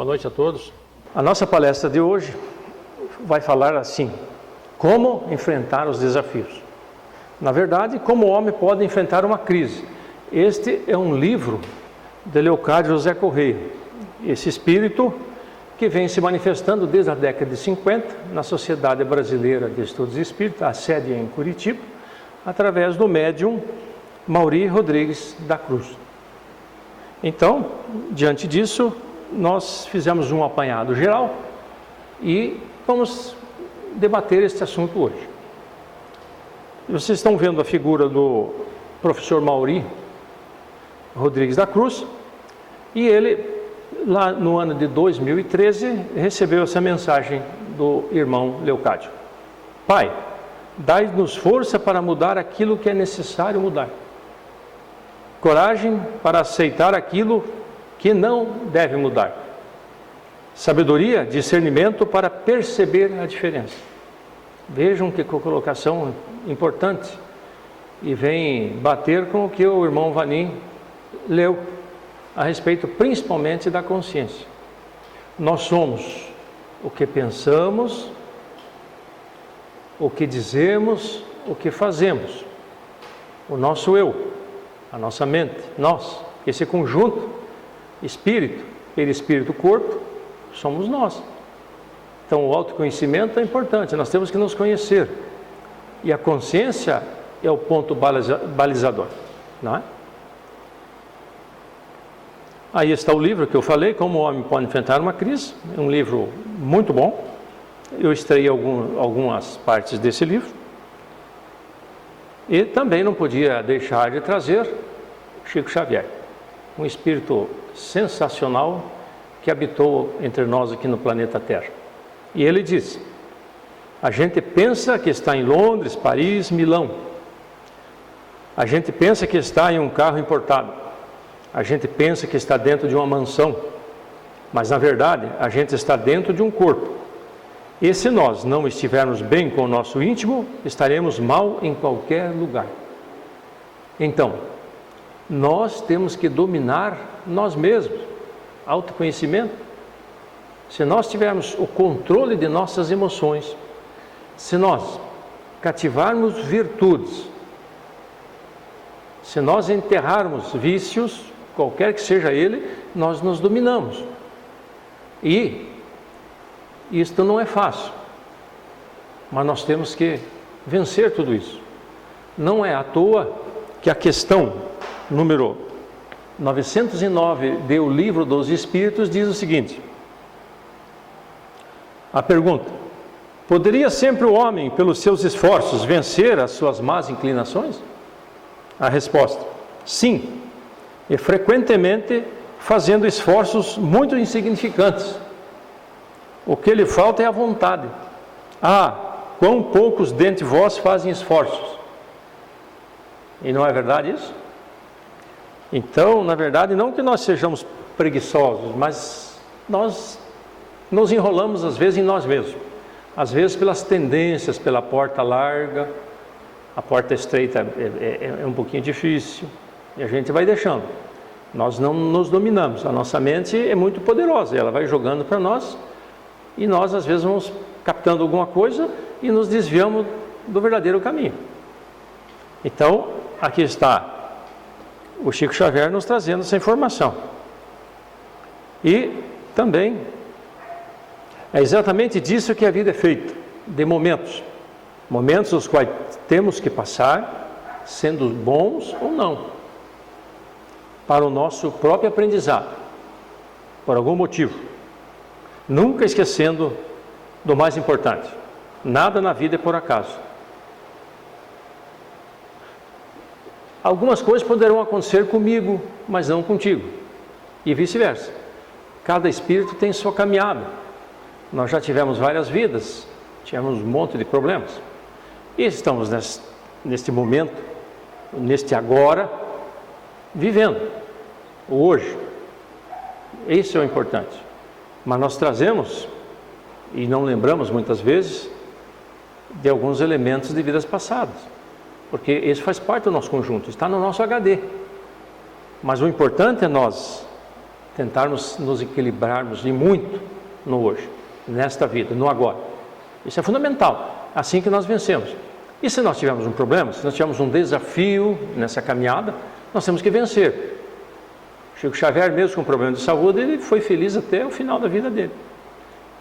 noite a todos. A nossa palestra de hoje vai falar assim: como enfrentar os desafios. Na verdade, como o homem pode enfrentar uma crise. Este é um livro de Leocádio José Correia. Esse espírito que vem se manifestando desde a década de 50 na Sociedade Brasileira de Estudos Espíritas, a sede em Curitiba, através do médium Mauri Rodrigues da Cruz. Então, diante disso, nós fizemos um apanhado geral e vamos debater este assunto hoje. Vocês estão vendo a figura do professor Mauri Rodrigues da Cruz, e ele, lá no ano de 2013, recebeu essa mensagem do irmão Leocádio: Pai, dai-nos força para mudar aquilo que é necessário mudar, coragem para aceitar aquilo que não deve mudar, sabedoria, discernimento para perceber a diferença. Vejam que colocação importante, e vem bater com o que o irmão Vanim leu a respeito principalmente da consciência. Nós somos o que pensamos, o que dizemos, o que fazemos. O nosso eu, a nossa mente, nós, esse conjunto, espírito, perispírito, corpo, somos nós. Então o autoconhecimento é importante, nós temos que nos conhecer. E a consciência é o ponto balizador, não é? Aí está o livro que eu falei, Como o Homem Pode Enfrentar uma Crise. É um livro muito bom. Eu extraí algumas partes desse livro. E também não podia deixar de trazer Chico Xavier, um espírito sensacional que habitou entre nós aqui no planeta Terra. E ele diz: a gente pensa que está em Londres, Paris, Milão. A gente pensa que está em um carro importado. A gente pensa que está dentro de uma mansão. Mas na verdade, a gente está dentro de um corpo. E se nós não estivermos bem com o nosso íntimo, estaremos mal em qualquer lugar. Então, nós temos que dominar nós mesmos. Autoconhecimento. Se nós tivermos o controle de nossas emoções, se nós cativarmos virtudes, se nós enterrarmos vícios, qualquer que seja ele, nós nos dominamos. E isto não é fácil, mas nós temos que vencer tudo isso. Não é à toa que a questão número 909 do Livro dos Espíritos diz o seguinte: a pergunta: poderia sempre o homem, pelos seus esforços, vencer as suas más inclinações? A resposta: sim, e frequentemente fazendo esforços muito insignificantes. O que lhe falta é a vontade. Ah, quão poucos dentre vós fazem esforços. E não é verdade isso? Então, na verdade, não que nós sejamos preguiçosos, mas nós nos enrolamos às vezes em nós mesmos. Às vezes pelas tendências, pela porta larga, a porta estreita é um pouquinho difícil, e a gente vai deixando. Nós não nos dominamos, a nossa mente é muito poderosa, ela vai jogando para nós, e nós às vezes vamos captando alguma coisa e nos desviamos do verdadeiro caminho. Então, aqui está o Chico Xavier nos trazendo essa informação. E também é exatamente disso que a vida é feita, de momentos. Momentos os quais temos que passar, sendo bons ou não, para o nosso próprio aprendizado, por algum motivo. Nunca esquecendo do mais importante: nada na vida é por acaso. Algumas coisas poderão acontecer comigo, mas não contigo, e vice-versa. Cada espírito tem sua caminhada. Nós já tivemos várias vidas, tivemos um monte de problemas, e estamos neste momento, neste agora, vivendo o hoje. Isso é o importante. Mas nós trazemos, e não lembramos muitas vezes, de alguns elementos de vidas passadas, porque isso faz parte do nosso conjunto, está no nosso HD. Mas o importante é nós tentarmos nos equilibrarmos e muito no hoje, nesta vida, no agora. Isso é fundamental, assim que nós vencemos. E se nós tivermos um problema, se nós tivermos um desafio nessa caminhada, nós temos que vencer. Chico Xavier, mesmo com problema de saúde, ele foi feliz até o final da vida dele.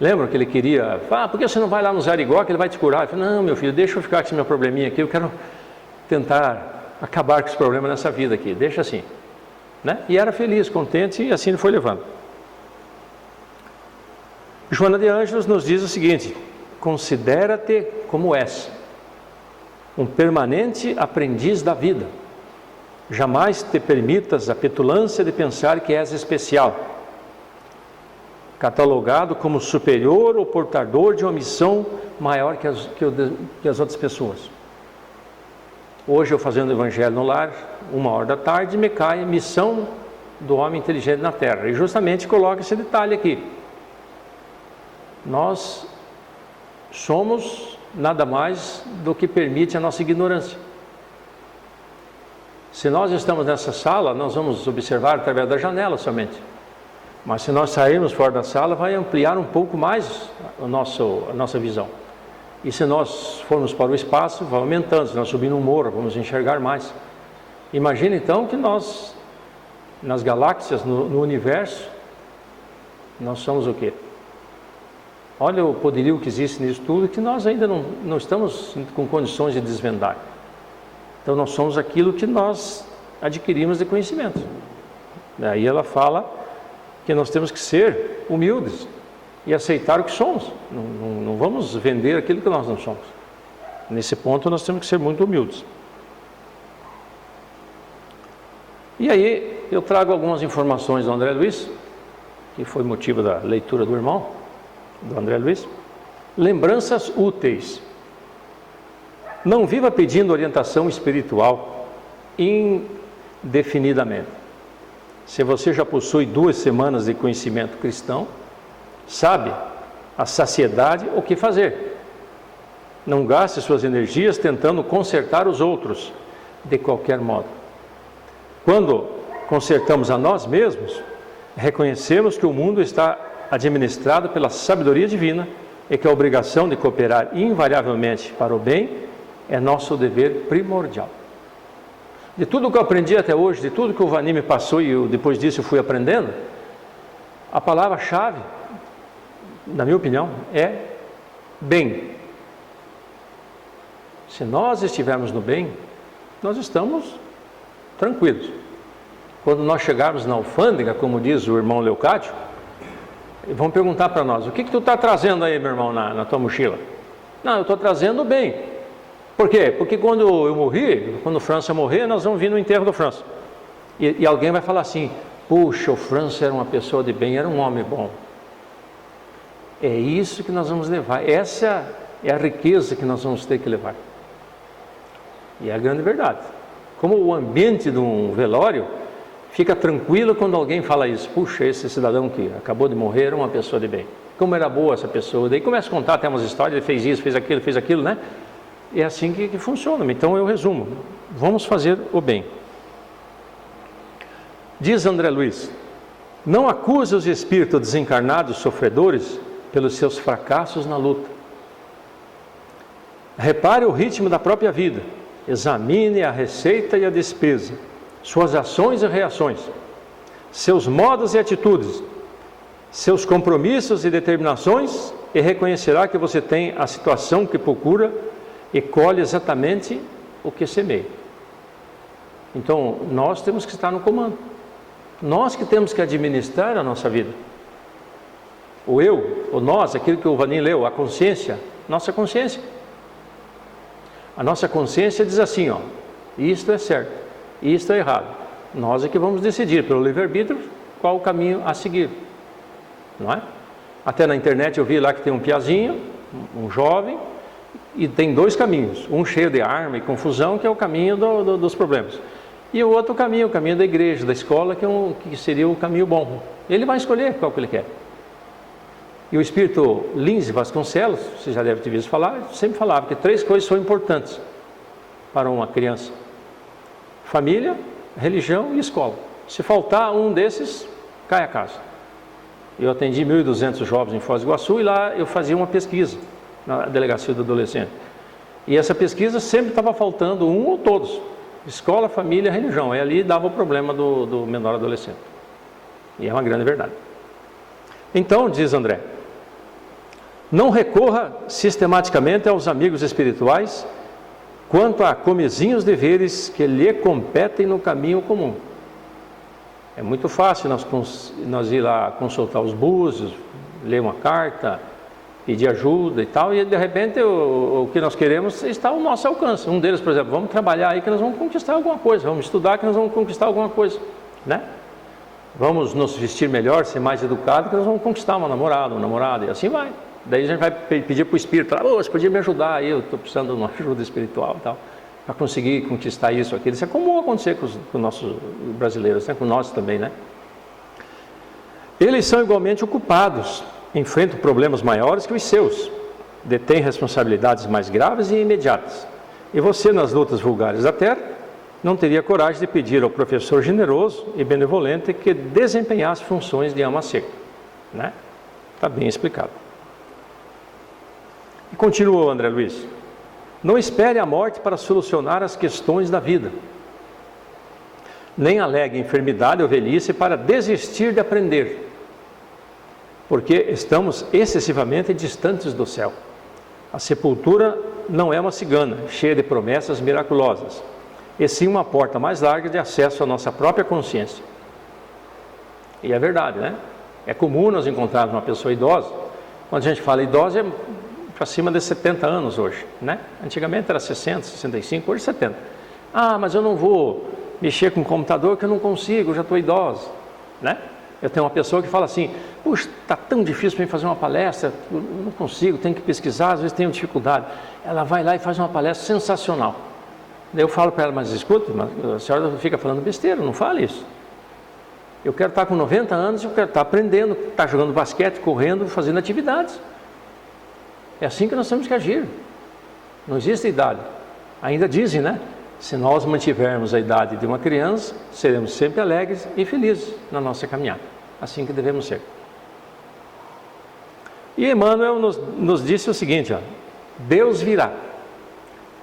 Lembram que ele queria, por que você não vai lá no Zarigó que ele vai te curar? Ele falou, não, meu filho, deixa eu ficar com esse meu probleminha aqui, eu quero tentar acabar com esse problema nessa vida aqui, deixa assim. Né? E era feliz, contente, e assim ele foi levando. Joana de Ângeles nos diz o seguinte: considera-te como és, um permanente aprendiz da vida. Jamais te permitas a petulância de pensar que és especial, catalogado como superior ou portador de uma missão maior que as outras pessoas. Hoje eu fazendo o Evangelho no Lar, 13h, me cai a missão do homem inteligente na Terra. E justamente coloca esse detalhe aqui. Nós somos nada mais do que permite a nossa ignorância. Se nós estamos nessa sala, nós vamos observar através da janela somente. Mas se nós sairmos fora da sala, vai ampliar um pouco mais a nossa visão. E se nós formos para o espaço, vai aumentando. Se nós subirmos um morro, vamos enxergar mais. Imagina então que nós, nas galáxias, no universo, nós somos o quê? Olha o poderio que existe nisso tudo, que nós ainda não estamos com condições de desvendar. Então nós somos aquilo que nós adquirimos de conhecimento. Daí ela fala que nós temos que ser humildes e aceitar o que somos. Não vamos vender aquilo que nós não somos. Nesse ponto nós temos que ser muito humildes. E aí eu trago algumas informações do André Luiz, que foi motivo da leitura do irmão, do André Luiz. Lembranças úteis. Não viva pedindo orientação espiritual indefinidamente. Se você já possui 2 semanas de conhecimento cristão, sabe a saciedade o que fazer. Não gaste suas energias tentando consertar os outros de qualquer modo. Quando consertamos a nós mesmos, reconhecemos que o mundo está administrado pela sabedoria divina e que a obrigação de cooperar invariavelmente para o bem é nosso dever primordial. De tudo que eu aprendi até hoje, de tudo que o Vani me passou e depois disso eu fui aprendendo, a palavra-chave, na minha opinião, é bem. Se nós estivermos no bem, nós estamos tranquilos. Quando nós chegarmos na alfândega, como diz o irmão Leocádio, vão perguntar para nós: o que tu está trazendo aí, meu irmão, na tua mochila? Não, eu estou trazendo o bem. Por quê? Porque quando eu morri, quando o França morrer, nós vamos vir no enterro do França. E alguém vai falar assim: puxa, o França era uma pessoa de bem, era um homem bom. É isso que nós vamos levar. Essa é a riqueza que nós vamos ter que levar. E é a grande verdade. Como o ambiente de um velório fica tranquilo quando alguém fala isso: puxa, esse cidadão que acabou de morrer era uma pessoa de bem. Como era boa essa pessoa. Daí começa a contar até umas histórias: ele fez isso, fez aquilo, né? É assim que funciona. Então eu resumo: vamos fazer o bem. Diz André Luiz: não acuse os espíritos desencarnados sofredores pelos seus fracassos na luta. Repare o ritmo da própria vida, examine a receita e a despesa, suas ações e reações, seus modos e atitudes, seus compromissos e determinações, e reconhecerá que você tem a situação que procura e colhe exatamente o que semeia. Então, nós temos que estar no comando. Nós que temos que administrar a nossa vida. O eu, o nós, aquilo que o Vanim leu, a consciência, nossa consciência. A nossa consciência diz assim, ó: isto é certo, isto é errado. Nós é que vamos decidir pelo livre-arbítrio qual o caminho a seguir. Não é? Até na internet eu vi lá que tem um piazinho, um jovem, e tem 2 caminhos, um cheio de arma e confusão, que é o caminho dos problemas, e o outro caminho, o caminho da igreja, da escola, que seria o caminho bom. Ele vai escolher qual que ele quer. E o espírito Lindsay Vasconcelos, você já deve ter visto falar, sempre falava que 3 coisas são importantes para uma criança: família, religião e escola. Se faltar um desses, cai a casa. Eu atendi 1.200 jovens em Foz do Iguaçu e lá eu fazia uma pesquisa na delegacia do adolescente. E essa pesquisa sempre estava faltando um ou todos. Escola, família, religião. E ali dava o problema do menor adolescente. E é uma grande verdade. Então, diz André, não recorra sistematicamente aos amigos espirituais quanto a comezinhos deveres que lhe competem no caminho comum. É muito fácil nós ir lá consultar os búzios, ler uma carta, pedir ajuda e tal, e de repente o que nós queremos está ao nosso alcance. Um deles, por exemplo, vamos trabalhar aí que nós vamos conquistar alguma coisa, vamos estudar que nós vamos conquistar alguma coisa, né? Vamos nos vestir melhor, ser mais educado, que nós vamos conquistar uma namorada, um namorado, e assim vai. Daí a gente vai pedir para o Espírito, você podia me ajudar aí, eu estou precisando de uma ajuda espiritual e tal, para conseguir conquistar isso, aquilo. Isso é comum acontecer com os nossos brasileiros, né? Com nós também, né? Eles são igualmente ocupados, enfrentam problemas maiores que os seus, detêm responsabilidades mais graves e imediatas. E você, nas lutas vulgares da terra, não teria coragem de pedir ao professor generoso e benevolente que desempenhasse funções de ama seca, né? Está bem explicado. E continuou André Luiz: não espere a morte para solucionar as questões da vida, nem alegue enfermidade ou velhice para desistir de aprender, porque estamos excessivamente distantes do céu. A sepultura não é uma cigana, cheia de promessas miraculosas, e sim uma porta mais larga de acesso à nossa própria consciência. E é verdade, né? É comum nós encontrarmos uma pessoa idosa. Quando a gente fala idosa, é para cima de 70 anos hoje, né? Antigamente era 60, 65, hoje 70. Mas eu não vou mexer com o computador que eu não consigo, eu já estou idosa, né? Eu tenho uma pessoa que fala assim: puxa, está tão difícil para mim fazer uma palestra, eu não consigo, tenho que pesquisar, às vezes tenho dificuldade. Ela vai lá e faz uma palestra sensacional. Daí eu falo para ela: mas escuta, a senhora fica falando besteira, não fale isso. Eu quero estar com 90 anos, eu quero estar aprendendo, estar jogando basquete, correndo, fazendo atividades. É assim que nós temos que agir. Não existe idade. Ainda dizem, né? Se nós mantivermos a idade de uma criança, seremos sempre alegres e felizes na nossa caminhada. Assim que devemos ser. E Emmanuel nos disse o seguinte: Deus virá.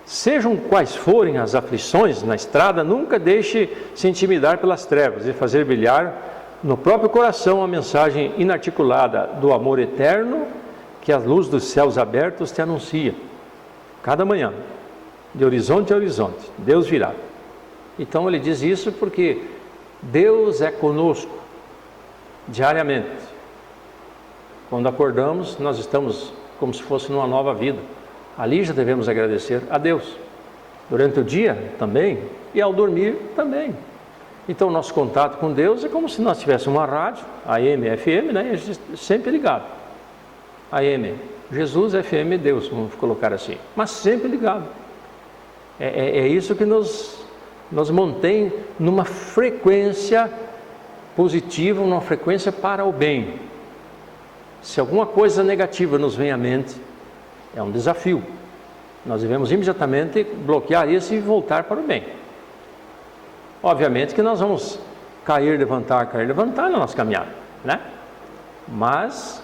Sejam quais forem as aflições na estrada, nunca deixe se intimidar pelas trevas e fazer brilhar no próprio coração a mensagem inarticulada do amor eterno que a luz dos céus abertos te anuncia. Cada manhã, de horizonte a horizonte, Deus virá. Então ele diz isso porque Deus é conosco diariamente. Quando acordamos, nós estamos como se fosse numa nova vida. Ali já devemos agradecer a Deus. Durante o dia também, e ao dormir também. Então nosso contato com Deus é como se nós tivéssemos uma rádio, AM, FM, né? A gente sempre ligado. AM, Jesus, FM, Deus, vamos colocar assim, mas sempre ligado. É isso que nos mantém numa frequência positiva, numa frequência para o bem. Se alguma coisa negativa nos vem à mente, é um desafio. Nós devemos imediatamente bloquear isso e voltar para o bem. Obviamente que nós vamos cair, levantar na nossa caminhada, né? Mas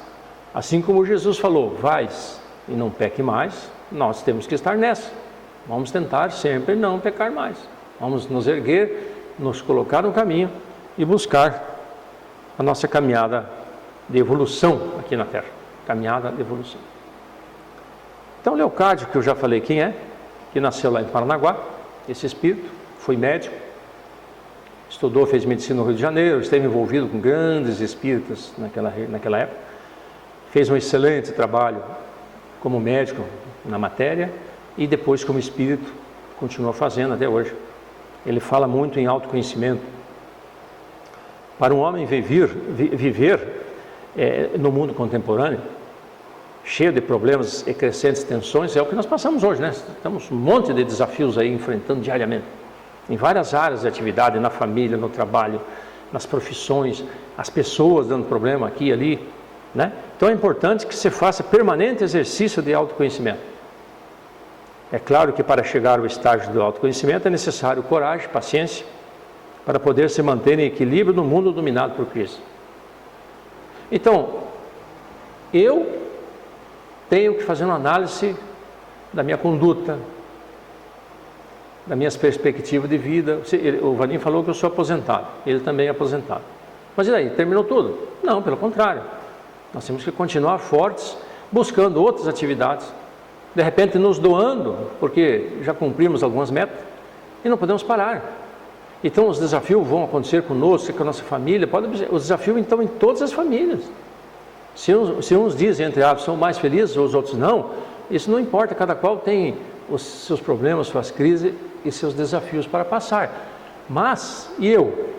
assim como Jesus falou, vais e não peque mais, nós temos que estar nessa. Vamos tentar sempre não pecar mais. Vamos nos erguer, nos colocar no caminho e buscar a nossa caminhada de evolução aqui na Terra. Caminhada de evolução. Então, Leocádio, que eu já falei quem é, que nasceu lá em Paranaguá, esse espírito, foi médico, estudou, fez medicina no Rio de Janeiro, esteve envolvido com grandes espíritas naquela época. Fez um excelente trabalho como médico na matéria e depois como espírito continua fazendo até hoje. Ele fala muito em autoconhecimento. Para um homem viver no mundo contemporâneo, cheio de problemas e crescentes tensões, é o que nós passamos hoje, né? Estamos um monte de desafios aí enfrentando diariamente, em várias áreas de atividade, na família, no trabalho, nas profissões, as pessoas dando problema aqui e ali, né? Então é importante que se faça permanente exercício de autoconhecimento. É claro que para chegar ao estágio do autoconhecimento é necessário coragem, paciência, para poder se manter em equilíbrio no mundo dominado por crise. Então, eu tenho que fazer uma análise da minha conduta, das minhas perspectivas de vida. O Vanim falou que eu sou aposentado, ele também é aposentado. Mas e daí, terminou tudo? Não, pelo contrário. Nós temos que continuar fortes, buscando outras atividades, de repente nos doando, porque já cumprimos algumas metas, e não podemos parar. Então os desafios vão acontecer conosco, com a nossa família, os desafios então em todas as famílias. Se uns dizem, entre aspas, são mais felizes, os outros não, isso não importa, cada qual tem os seus problemas, suas crises e seus desafios para passar. Mas, e eu?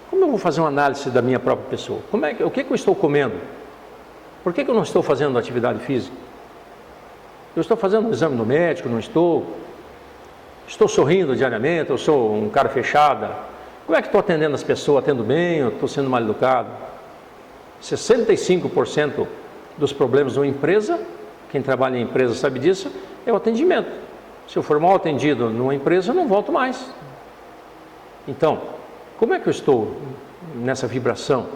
Como eu vou fazer uma análise da minha própria pessoa? O que eu estou comendo? Por que eu não estou fazendo atividade física? Eu estou fazendo um exame no médico, não estou? Estou sorrindo diariamente, eu sou um cara fechado? Como é que estou atendendo as pessoas? Atendo bem, eu estou sendo mal educado? 65% dos problemas de uma empresa, quem trabalha em empresa sabe disso, é o atendimento. Se eu for mal atendido numa empresa, eu não volto mais. Então, como é que eu estou nessa vibração?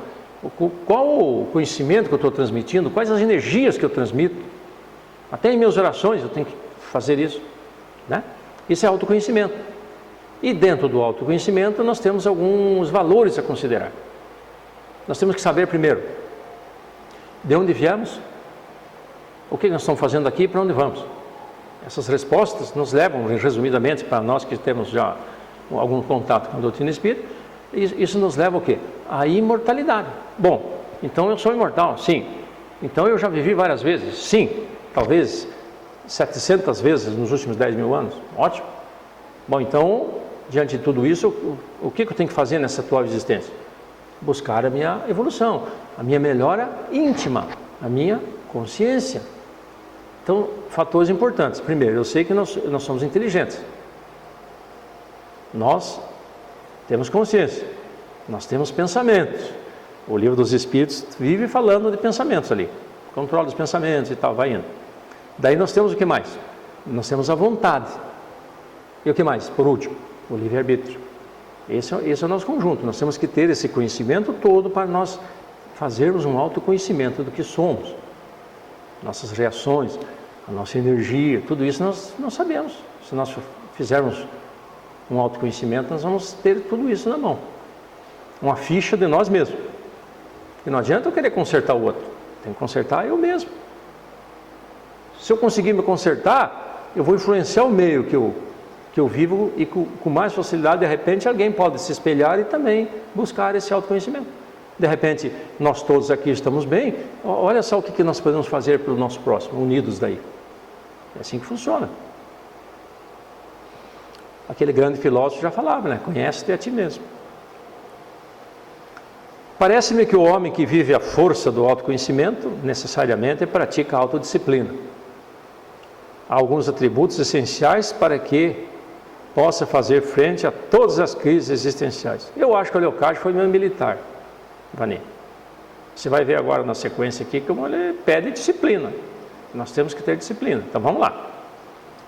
Qual o conhecimento que eu estou transmitindo? Quais as energias que eu transmito? Até em minhas orações eu tenho que fazer isso, né? Isso é autoconhecimento. E dentro do autoconhecimento nós temos alguns valores a considerar. Nós temos que saber primeiro de onde viemos, o que nós estamos fazendo aqui e para onde vamos. Essas respostas nos levam, resumidamente, para nós que temos já algum contato com a doutrina espírita, isso nos leva ao quê? À imortalidade. Bom, então eu sou imortal, sim. Então eu já vivi várias vezes, sim. Talvez 700 vezes nos últimos 10 mil anos, ótimo. Bom, então, diante de tudo isso, o que eu tenho que fazer nessa atual existência? Buscar a minha evolução, a minha melhora íntima, a minha consciência. Então, fatores importantes. Primeiro, eu sei que nós somos inteligentes. Nós temos consciência. Nós temos pensamentos. O Livro dos Espíritos vive falando de pensamentos ali. Controle dos pensamentos e tal, vai indo. Daí nós temos o que mais? Nós temos a vontade. E o que mais? Por último, o livre-arbítrio. Esse é o nosso conjunto. Nós temos que ter esse conhecimento todo para nós fazermos um autoconhecimento do que somos. Nossas reações, a nossa energia, tudo isso nós sabemos. Se nós fizermos um autoconhecimento, nós vamos ter tudo isso na mão. Uma ficha de nós mesmos. E não adianta eu querer consertar o outro. Tem que consertar eu mesmo. Se eu conseguir me consertar, eu vou influenciar o meio que eu vivo e com mais facilidade, de repente, alguém pode se espelhar e também buscar esse autoconhecimento. De repente, nós todos aqui estamos bem, olha só o que nós podemos fazer pelo nosso próximo, unidos daí. É assim que funciona. Aquele grande filósofo já falava, né? Conhece-te a ti mesmo. Parece-me que o homem que vive a força do autoconhecimento, necessariamente pratica a autodisciplina. Há alguns atributos essenciais para que possa fazer frente a todas as crises existenciais. Eu acho que o Leocádio foi meu militar, Vani. Você vai ver agora na sequência aqui como ele pede disciplina. Nós temos que ter disciplina. Então vamos lá.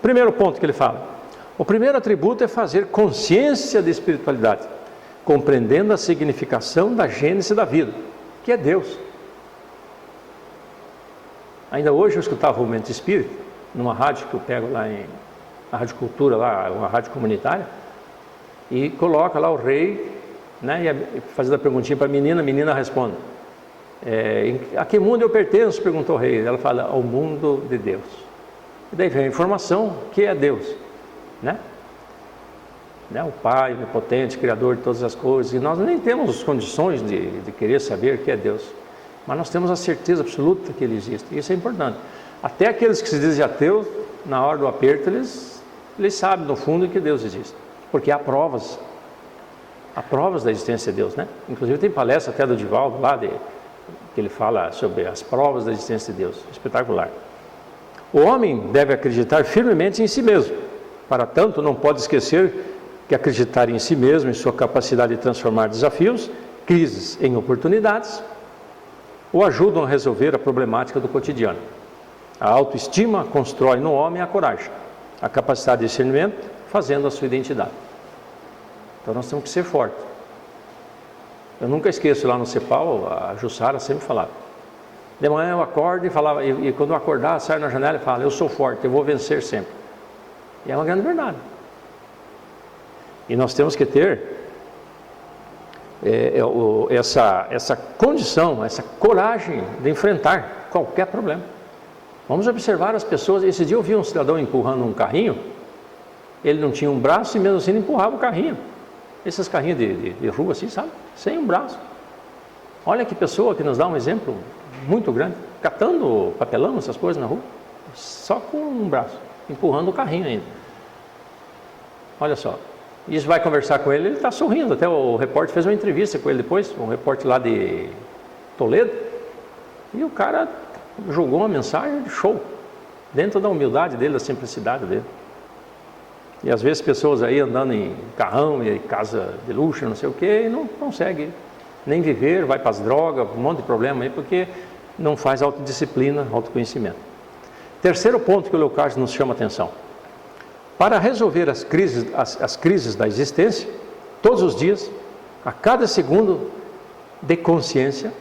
Primeiro ponto que ele fala. O primeiro atributo é fazer consciência de espiritualidade, compreendendo a significação da gênese da vida, que é Deus. Ainda hoje eu escutava o Momento Espírita, numa rádio que eu pego lá na Rádio Cultura, lá, uma rádio comunitária, e coloca lá o rei, né, e fazendo a perguntinha para a menina responde. A que mundo eu pertenço? Perguntou o rei. Ela fala, ao mundo de Deus. E daí vem a informação que é Deus, né? O Pai, onipotente, Criador de todas as coisas. E nós nem temos condições de querer saber o que é Deus. Mas nós temos a certeza absoluta que Ele existe. Isso é importante. Até aqueles que se dizem ateus, na hora do aperto, eles sabem no fundo que Deus existe. Porque há provas da existência de Deus, né? Inclusive tem palestra até do Divaldo lá, que ele fala sobre as provas da existência de Deus. Espetacular. O homem deve acreditar firmemente em si mesmo. Para tanto, não pode esquecer que acreditar em si mesmo, em sua capacidade de transformar desafios, crises em oportunidades, o ajudam a resolver a problemática do cotidiano. A autoestima constrói no homem a coragem, a capacidade de discernimento, fazendo a sua identidade. Então nós temos que ser fortes. Eu nunca esqueço lá no CEPAL, a Jussara sempre falava. De manhã eu acordo e falava, e quando eu acordar, saio na janela e falo, eu sou forte, eu vou vencer sempre. E é uma grande verdade. E nós temos que ter essa condição, essa coragem de enfrentar qualquer problema. Vamos observar as pessoas. Esse dia eu vi um cidadão empurrando um carrinho, ele não tinha um braço e mesmo assim ele empurrava o carrinho. Esses carrinhos de rua assim, sabe? Sem um braço. Olha que pessoa que nos dá um exemplo muito grande, catando papelão, essas coisas na rua, só com um braço, empurrando o carrinho ainda. Olha só. E isso vai conversar com ele está sorrindo. Até o repórter fez uma entrevista com ele depois, um repórter lá de Toledo, e o cara jogou uma mensagem de show, dentro da humildade dele, da simplicidade dele. E às vezes pessoas aí andando em carrão e casa de luxo, não sei o que, e não consegue nem viver, vai para as drogas, um monte de problema aí, porque não faz autodisciplina, autoconhecimento. Terceiro ponto que o Leocádio nos chama a atenção. Para resolver as crises da existência, todos os dias, a cada segundo de consciência,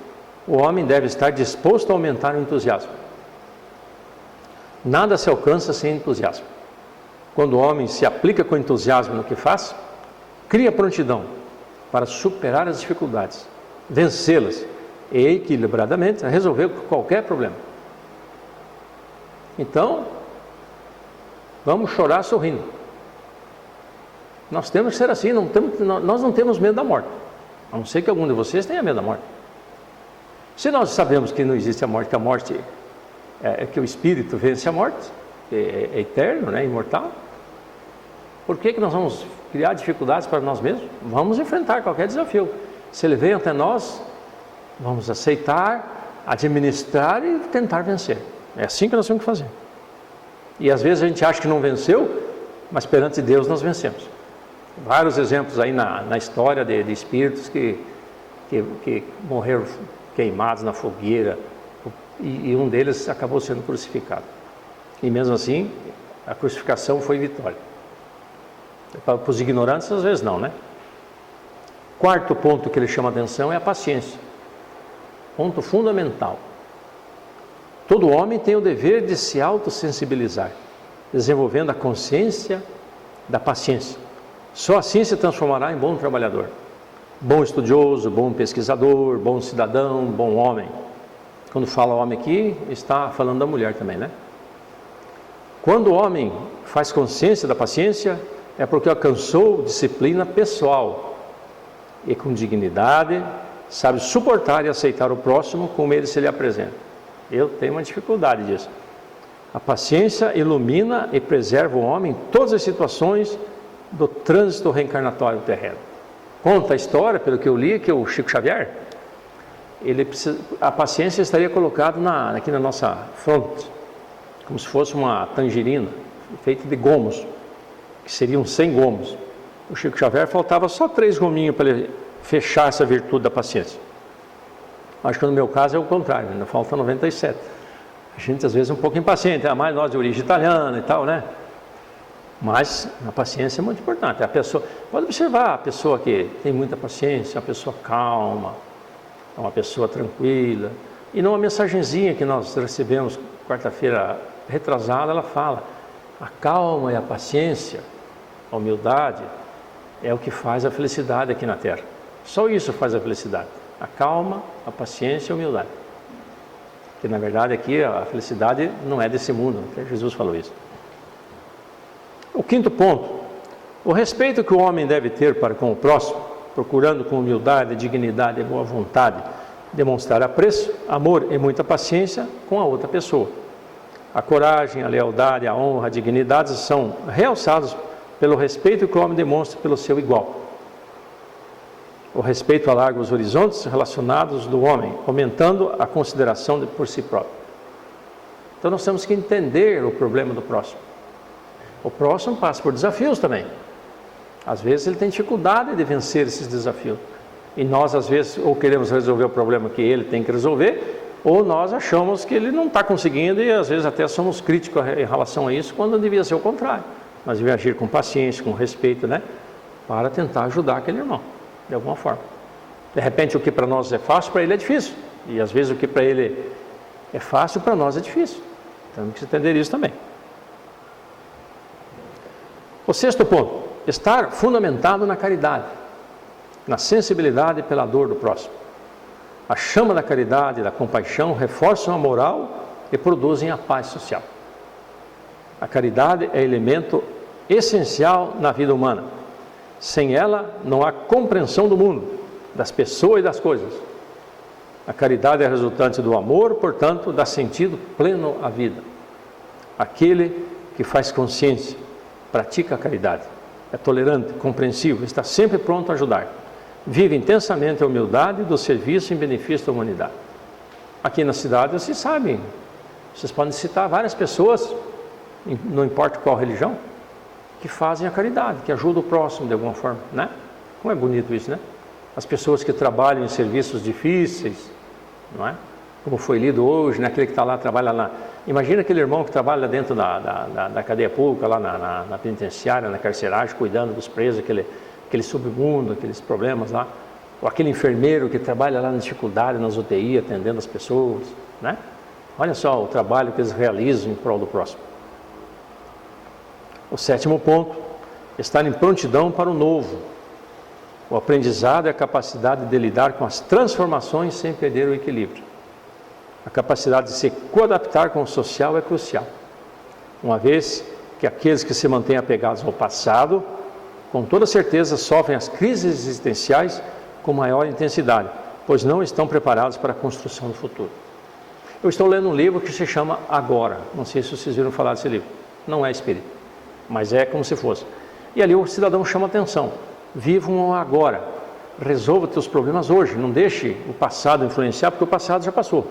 o homem deve estar disposto a aumentar o entusiasmo. Nada se alcança sem entusiasmo. Quando o homem se aplica com entusiasmo no que faz, cria prontidão para superar as dificuldades, vencê-las e equilibradamente resolver qualquer problema. Então, vamos chorar sorrindo. Nós temos que ser assim, nós não temos medo da morte. A não ser que algum de vocês tenha medo da morte. Se nós sabemos que não existe a morte, que a morte que o espírito vence a morte, é eterno, né, imortal, por que nós vamos criar dificuldades para nós mesmos? Vamos enfrentar qualquer desafio. Se ele vem até nós, vamos aceitar, administrar e tentar vencer. É assim que nós temos que fazer. E às vezes a gente acha que não venceu, mas perante Deus nós vencemos. Vários exemplos aí na história de espíritos que morreram queimados na fogueira, e um deles acabou sendo crucificado. E mesmo assim, a crucificação foi vitória. Para os ignorantes, às vezes não, né? Quarto ponto que ele chama a atenção é a paciência. Ponto fundamental. Todo homem tem o dever de se autossensibilizar, desenvolvendo a consciência da paciência. Só assim se transformará em bom trabalhador, bom estudioso, bom pesquisador, bom cidadão, bom homem. Quando fala homem aqui, está falando da mulher também, né? Quando o homem faz consciência da paciência, é porque alcançou disciplina pessoal e com dignidade sabe suportar e aceitar o próximo como ele se lhe apresenta. Eu tenho uma dificuldade disso. A paciência ilumina e preserva o homem em todas as situações do trânsito reencarnatório terreno. Conta a história, pelo que eu li, que o Chico Xavier, a paciência estaria colocada aqui na nossa fronte, como se fosse uma tangerina, feita de gomos, que seriam 100 gomos. O Chico Xavier faltava só 3 gominhos para ele fechar essa virtude da paciência. Acho que no meu caso é o contrário, ainda falta 97. A gente às vezes é um pouco impaciente, mais nós de origem italiana e tal, né? Mas a paciência é muito importante. A pessoa, pode observar, a pessoa que tem muita paciência, uma pessoa calma, uma pessoa tranquila. E numa mensagenzinha que nós recebemos quarta-feira retrasada, ela fala: a calma e a paciência, a humildade, é o que faz a felicidade aqui na Terra. Só isso faz a felicidade. A calma, a paciência e a humildade. Que na verdade aqui a felicidade não é desse mundo, até Jesus falou isso. O quinto ponto: o respeito que o homem deve ter para com o próximo, procurando com humildade, dignidade e boa vontade demonstrar apreço, amor e muita paciência com a outra pessoa. A coragem, a lealdade, a honra, a dignidade são realçados pelo respeito que o homem demonstra pelo seu igual. O respeito alarga os horizontes relacionados do homem, aumentando a consideração por si próprio. Então nós temos que entender o problema do próximo. O próximo passa por desafios também. Às vezes ele tem dificuldade de vencer esses desafios. E nós às vezes ou queremos resolver o problema que ele tem que resolver, ou nós achamos que ele não está conseguindo e às vezes até somos críticos em relação a isso, quando devia ser o contrário. Nós devemos agir com paciência, com respeito, né? Para tentar ajudar aquele irmão, de alguma forma. De repente o que para nós é fácil, para ele é difícil. E às vezes o que para ele é fácil, para nós é difícil. Temos que entender isso também. O sexto ponto, estar fundamentado na caridade, na sensibilidade pela dor do próximo. A chama da caridade e da compaixão reforçam a moral e produzem a paz social. A caridade é elemento essencial na vida humana. Sem ela, não há compreensão do mundo, das pessoas e das coisas. A caridade é resultante do amor, portanto, dá sentido pleno à vida. Aquele que faz consciência, pratica a caridade, é tolerante, compreensivo, está sempre pronto a ajudar. Vive intensamente a humildade do serviço em benefício da humanidade. Aqui na cidade, vocês sabem, vocês podem citar várias pessoas, não importa qual religião, que fazem a caridade, que ajudam o próximo de alguma forma, né? Como é bonito isso, né? As pessoas que trabalham em serviços difíceis, não é? Como foi lido hoje, né? Aquele que está lá, trabalha lá. Imagina aquele irmão que trabalha dentro da cadeia pública, lá na penitenciária, na carceragem, cuidando dos presos, aquele submundo, aqueles problemas lá. Ou aquele enfermeiro que trabalha lá na dificuldade, nas UTI, atendendo as pessoas, né? Olha só o trabalho que eles realizam em prol do próximo. O sétimo ponto, estar em prontidão para o novo. O aprendizado é a capacidade de lidar com as transformações sem perder o equilíbrio. A capacidade de se coadaptar com o social é crucial, uma vez que aqueles que se mantêm apegados ao passado, com toda certeza sofrem as crises existenciais com maior intensidade, pois não estão preparados para a construção do futuro. Eu estou lendo um livro que se chama Agora, não sei se vocês viram falar desse livro, não é espírita, mas é como se fosse. E ali o cidadão chama atenção, viva um agora, resolva teus problemas hoje, não deixe o passado influenciar, porque o passado já passou.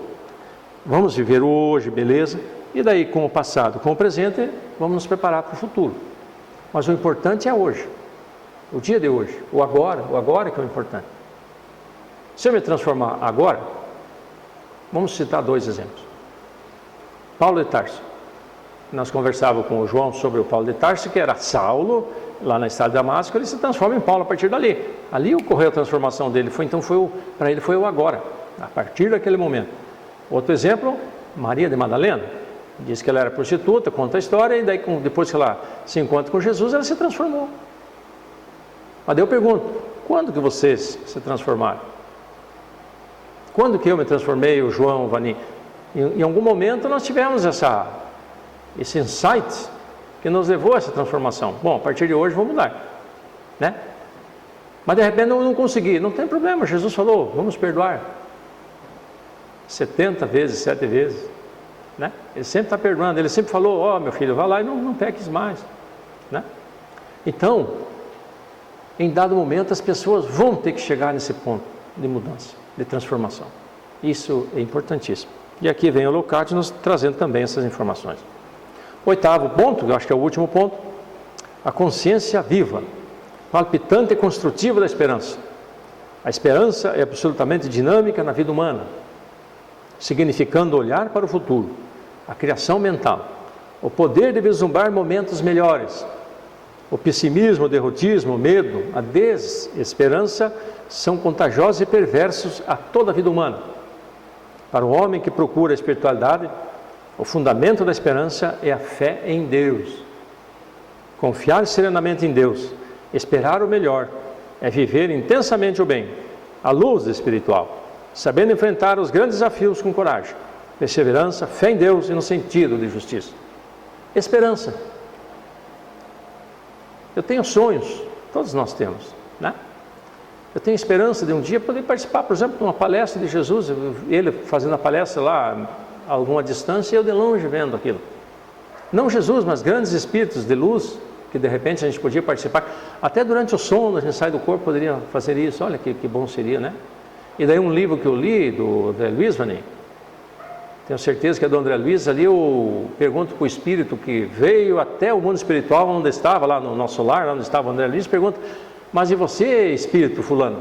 Vamos viver hoje, beleza? E daí, com o passado, com o presente, vamos nos preparar para o futuro. Mas o importante é hoje, o dia de hoje, o agora que é o importante. Se eu me transformar agora, vamos citar dois exemplos. Paulo de Tarso. Nós conversávamos com o João sobre o Paulo de Tarso, que era Saulo, lá na estrada de Damasco, ele se transforma em Paulo a partir dali. Ali ocorreu a transformação dele, para ele foi o agora, a partir daquele momento. Outro exemplo, Maria de Madalena, diz que ela era prostituta, conta a história, e daí depois que ela se encontra com Jesus, ela se transformou. Mas daí eu pergunto, quando que vocês se transformaram? Quando que eu me transformei, o João, o Vani? Em algum momento nós tivemos esse insight que nos levou a essa transformação. Bom, a partir de hoje vou mudar, né? Mas de repente eu não consegui, não tem problema, Jesus falou, vamos perdoar 70 vezes, 7 vezes, né? Ele sempre está perdoando, ele sempre falou, ó, meu filho, vá lá e não peques mais, né? Então, em dado momento as pessoas vão ter que chegar nesse ponto de mudança, de transformação. Isso é importantíssimo. E aqui vem o Locati nos trazendo também essas informações. Oitavo ponto, eu acho que é o último ponto, a consciência viva, palpitante e construtiva da esperança. A esperança é absolutamente dinâmica na vida humana, significando olhar para o futuro, a criação mental, o poder de vislumbrar momentos melhores. O pessimismo, o derrotismo, o medo, a desesperança são contagiosos e perversos a toda a vida humana. Para o homem que procura a espiritualidade, o fundamento da esperança é a fé em Deus. Confiar serenamente em Deus, esperar o melhor, é viver intensamente o bem, a luz espiritual, sabendo enfrentar os grandes desafios com coragem, perseverança, fé em Deus e no sentido de justiça. Esperança. Eu tenho sonhos, todos nós temos, né? Eu tenho esperança de um dia poder participar, por exemplo, de uma palestra de Jesus, ele fazendo a palestra lá a alguma distância e eu de longe vendo aquilo. Não Jesus, mas grandes espíritos de luz, que de repente a gente podia participar. Até durante o sono, a gente sai do corpo, poderia fazer isso. Olha que bom seria, né? E daí um livro que eu li, do André Luiz, Vani, tenho certeza que é do André Luiz, ali eu pergunto para o espírito que veio até o mundo espiritual, onde estava, lá no nosso lar, onde estava o André Luiz, pergunto, mas e você, espírito fulano?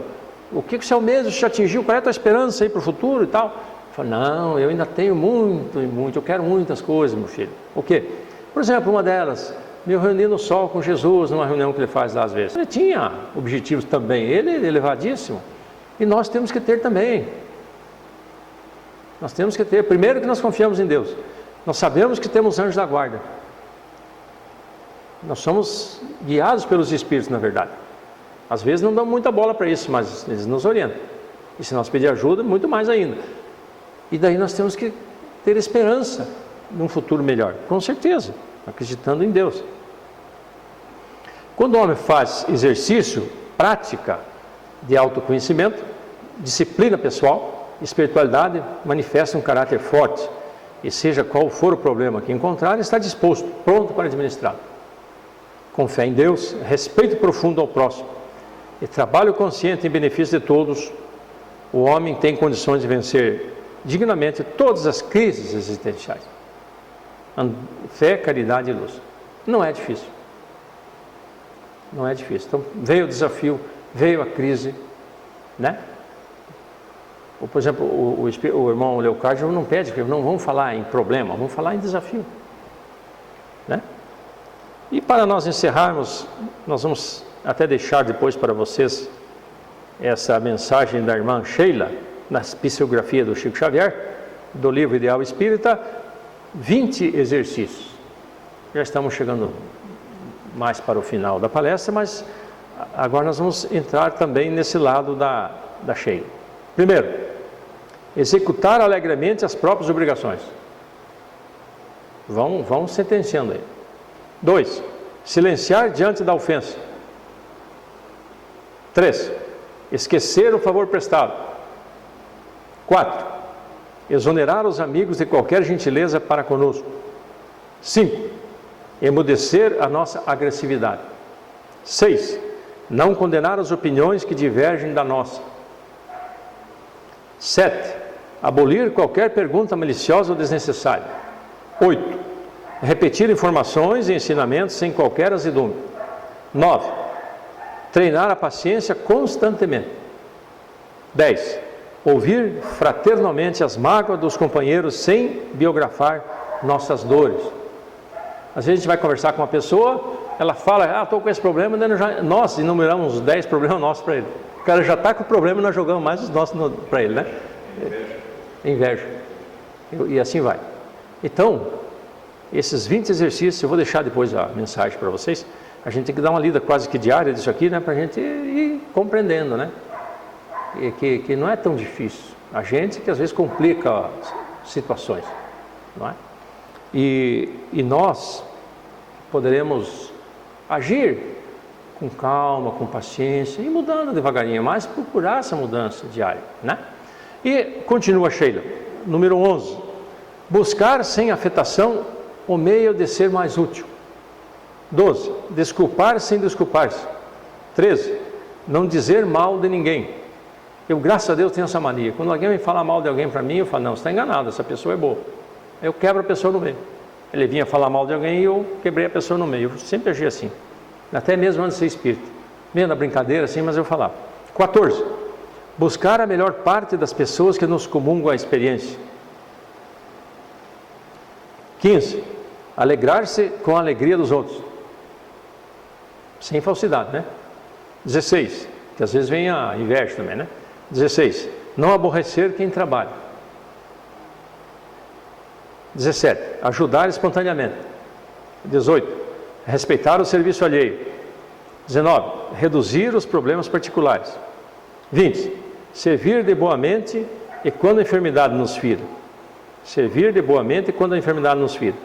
O que o seu mesmo te atingiu? Qual é a tua esperança aí para o futuro e tal? Eu falo, não, eu ainda tenho muito, eu quero muitas coisas, meu filho. O quê? Por exemplo, uma delas, me reuni no sol com Jesus, numa reunião que ele faz lá às vezes. Ele tinha objetivos também, ele elevadíssimo. E nós temos que ter também. Nós temos que ter, primeiro que nós confiamos em Deus. Nós sabemos que temos anjos da guarda. Nós somos guiados pelos Espíritos, na verdade. Às vezes não damos muita bola para isso, mas eles nos orientam. E se nós pedir ajuda, muito mais ainda. E daí nós temos que ter esperança num futuro melhor, com certeza, acreditando em Deus. Quando o homem faz exercício, prática de autoconhecimento, disciplina pessoal, espiritualidade, manifesta um caráter forte, e seja qual for o problema que encontrar, está disposto, pronto para administrá-lo. Com fé em Deus, respeito profundo ao próximo e trabalho consciente em benefício de todos, o homem tem condições de vencer dignamente todas as crises existenciais. Fé, caridade e luz. Não é difícil. Não é difícil. Então veio o desafio, veio a crise, né? Por exemplo, o irmão Leocádio não pede, não vamos falar em problema, vamos falar em desafio, né? E para nós encerrarmos, nós vamos até deixar depois para vocês essa mensagem da irmã Sheila, na psicografia do Chico Xavier, do livro Ideal Espírita, 20 exercícios. Já estamos chegando mais para o final da palestra, mas agora nós vamos entrar também nesse lado da Sheila. Primeiro, executar alegremente as próprias obrigações. Vão sentenciando aí. 2, silenciar diante da ofensa. 3, esquecer o favor prestado. 4, exonerar os amigos de qualquer gentileza para conosco. 5, emudecer a nossa agressividade. 6, não condenar as opiniões que divergem da nossa. 7, abolir qualquer pergunta maliciosa ou desnecessária. 8, repetir informações e ensinamentos sem qualquer azedume. 9, treinar a paciência constantemente. 10, ouvir fraternalmente as mágoas dos companheiros sem biografar nossas dores. Às vezes a gente vai conversar com uma pessoa, ela fala, estou com esse problema, nós enumeramos uns 10 problemas nossos para ele. O cara já está com o problema e nós jogamos mais os nossos para ele, né? Inveja. E assim vai. Então, esses 20 exercícios, eu vou deixar depois a mensagem para vocês, a gente tem que dar uma lida quase que diária disso aqui, né? Para a gente ir compreendendo, né? E que não é tão difícil. A gente que às vezes complica situações, não é? E nós poderemos agir com calma, com paciência e mudando devagarinho, mas procurar essa mudança diária, né? E continua Sheila, número 11, buscar sem afetação o meio de ser mais útil. 12, desculpar sem desculpar-se. 13, não dizer mal de ninguém. Eu, graças a Deus, tenho essa mania. Quando alguém me fala mal de alguém para mim, eu falo, não, você está enganado, essa pessoa é boa. Eu quebro a pessoa no meio. Ele vinha falar mal de alguém e eu quebrei a pessoa no meio. Eu sempre agi assim, até mesmo antes de ser espírita. Meio na brincadeira assim, mas eu falava. 14, buscar a melhor parte das pessoas que nos comungam a experiência. 15, alegrar-se com a alegria dos outros. Sem falsidade, né? 16, que às vezes vem a inveja também, né? 16, não aborrecer quem trabalha. 17, ajudar espontaneamente. 18, respeitar o serviço alheio. 19, reduzir os problemas particulares. 20, servir de boa mente e quando a enfermidade nos fira. Servir de boa mente e quando a enfermidade nos fira.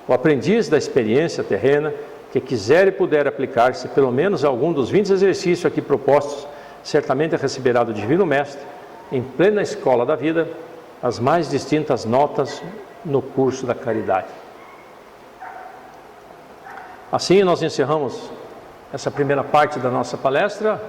O aprendiz da experiência terrena que quiser e puder aplicar-se pelo menos a algum dos 20 exercícios aqui propostos, certamente receberá do Divino Mestre, em plena escola da vida, as mais distintas notas no curso da caridade. Assim nós encerramos essa primeira parte da nossa palestra.